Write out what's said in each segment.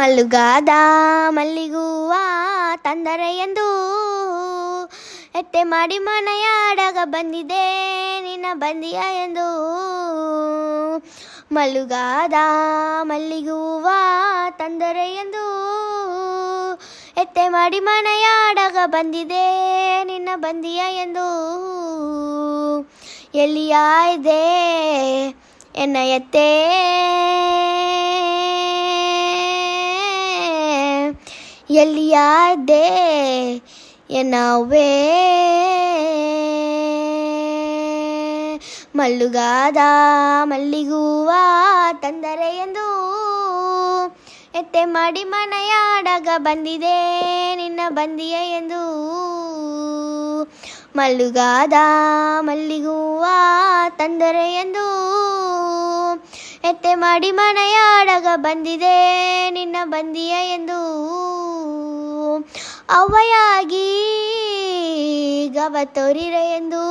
ಮಲ್ಲುಗಾದ ಮಲ್ಲಿಗೂವ ತಂದರೆ ಎಂದು ಎತ್ತೆ ಮಾಡಿ ಮನೆಯಾಡಗ ಬಂದಿದೆ ನಿನ್ನ ಬಂದಿಯ ಎಂದು. ಮಲ್ಲುಗಾದ ಮಲ್ಲಿಗೂವ ತಂದರೆ ಎಂದು ಎತ್ತೆ ಮಾಡಿ ಮನೆಯಾಡಗ ಬಂದಿದೆ ನಿನ್ನ ಬಂದಿಯ ಎಂದು. ಎಲ್ಲಿಯ ಇದೆ ಎನ್ನ ಎತ್ತೆ, ಎಲ್ಲಿಯ ಇದೆ ಎನ್ನವೇ. ಮಲ್ಲುಗಾದ ಮಲ್ಲಿಗೂವ ತಂದರೆ ಎಂದು ಎತ್ತೆ ಮಾಡಿ ಮನೆಯಾಡಗ ಬಂದಿದೆ ನಿನ್ನ ಬಂದಿಯ ಎಂದು. ಮಲ್ಲುಗಾದ ಮಲ್ಲಿಗೂವ ತಂದರೆ ಎಂದು ಎತ್ತೆ ಮಾಡಿ ಮನೆಯಾಡಗ ಬಂದಿದೆ ನಿನ್ನ ಬಂದಿಯ ಎಂದು. ಅವ್ವಯಾಗಿ ಗವ ತೋರಿರೆ ಎಂದು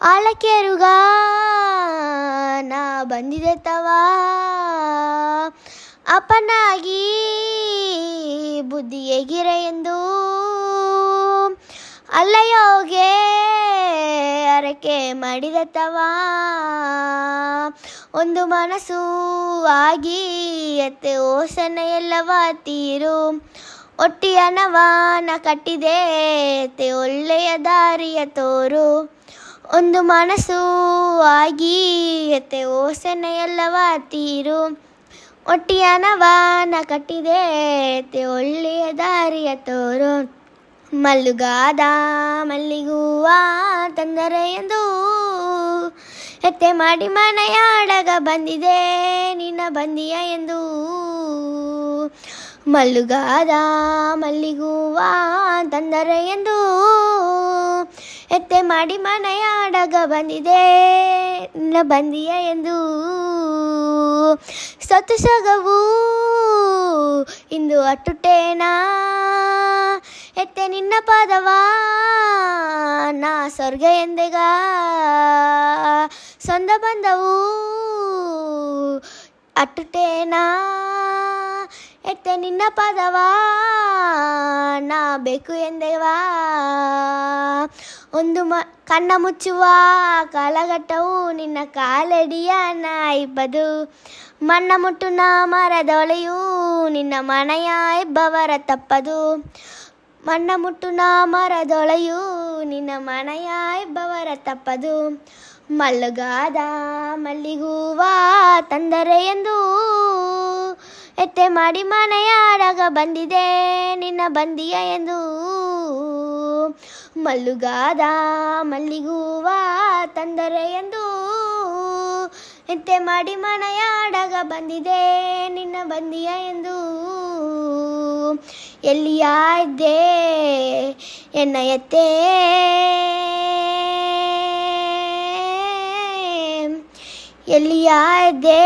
ಆಳಕೆರುಗ ನಾ ಬಂದಿದೆ ತವ. ಅಪ್ಪನಾಗಿ ಬುದ್ಧಿ ಎಗಿರೆ ಎಂದು ಅಲ್ಲಯೋಗೆ ಅರಕೆ ಮಾಡಿದೆ ತವ. ಒಂದು ಮನಸ್ಸು ಆಗಿ ಎತ್ತೆ ಓಸನ ಎಲ್ಲವ ತೀರು ಒಟ್ಟಿಯನವನ ಕಟ್ಟಿದೆ ಎತ್ತೆ ಒಳ್ಳೆಯ ದಾರಿಯ ತೋರು. ಒಂದು ಮನಸ್ಸು ಆಗಿ ಎತ್ತೆ ಓಸನ ಎಲ್ಲವ ತೀರು ಒಟ್ಟಿಯನವನ ಕಟ್ಟಿದೆ ಎತ್ತೆ ಒಳ್ಳೆಯ ದಾರಿಯ ತೋರು. ಮಲ್ಲುಗಾದ ಮಲ್ಲಿಗೂವ ತಂದರೆ ಎಂದು ಎತ್ತೆ ಮಾಡಿ ಮನೆಯಾಡಗ ಬಂದಿದೆ ನಿನ್ನ ಬಂದಿಯ ಎಂದು. ಮಲ್ಲುಗಾದ ಮಲ್ಲಿಗೂವ ತಂದರೆ ಎಂದು ಎತ್ತೆ ಮಾಡಿ ಮನೆಯಾಡಗ ಬಂದಿದೆ ನಿನ್ನ ಬಂದಿಯ ಎಂದು. ಸತ್ತು ಸಗವು ಇಂದು ಅಟ್ಟುಟೇನಾ ಎತ್ತೆ ನಿನ್ನ ಪಾದವ ನಾ ಸ್ವರ್ಗ ಎಂದೆಗ. ಸೊಂದ ಬಂದವು ಅಟ್ಟುಟೇನಾ ಎತ್ತೆ ನಿನ್ನ ಪಾದವ ನಾ ಬೇಕು ಎಂದೆವಾ. ಒಂದು ಕಣ್ಣ ಮುಚ್ಚುವ ಕಾಲಘಟ್ಟವು ನಿನ್ನ ಕಾಲಡಿಯ ನಾಯಿಬ್ಬದು. ಮಣ್ಣ ಮುಟ್ಟುನ ಮರದೊಳೆಯು ನಿನ್ನ ಮನೆಯ ಇಬ್ಬವರ ತಪ್ಪದು. ಮಣ್ಣ ಮುಟ್ಟುನ ಮರದೊಳೆಯು ನಿನ್ನ ಮನೆಯ ಇಬ್ಬವರ ತಪ್ಪದು. ಮಲ್ಲುಗಾದ ಮಲ್ಲಿಗೂವ ತಂದರೆ ಎಂದು ಎತ್ತೆ ಮಾಡಿ ಮನೆಯಾಡಗ ಬಂದಿದೆ ನಿನ್ನ ಬಂದಿಯ ಎಂದು. ಮಲ್ಲುಗಾದ ಮಲ್ಲಿಗೂವ ತಂದರೆ ಎಂದು ಎತ್ತೆ ಮಾಡಿ ಮನೆಯಾಡಗ ಬಂದಿದೆ ನಿನ್ನ ಬಂದಿಯ ಎಂದು. ಎಲ್ಲಿಯ ಇದ್ದೆ ಎನ್ನ ಎತ್ತೆ, ಎಲ್ಲಿಯ ಇದ್ದೆ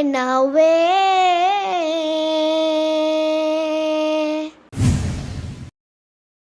ಎನ್ನವೇ.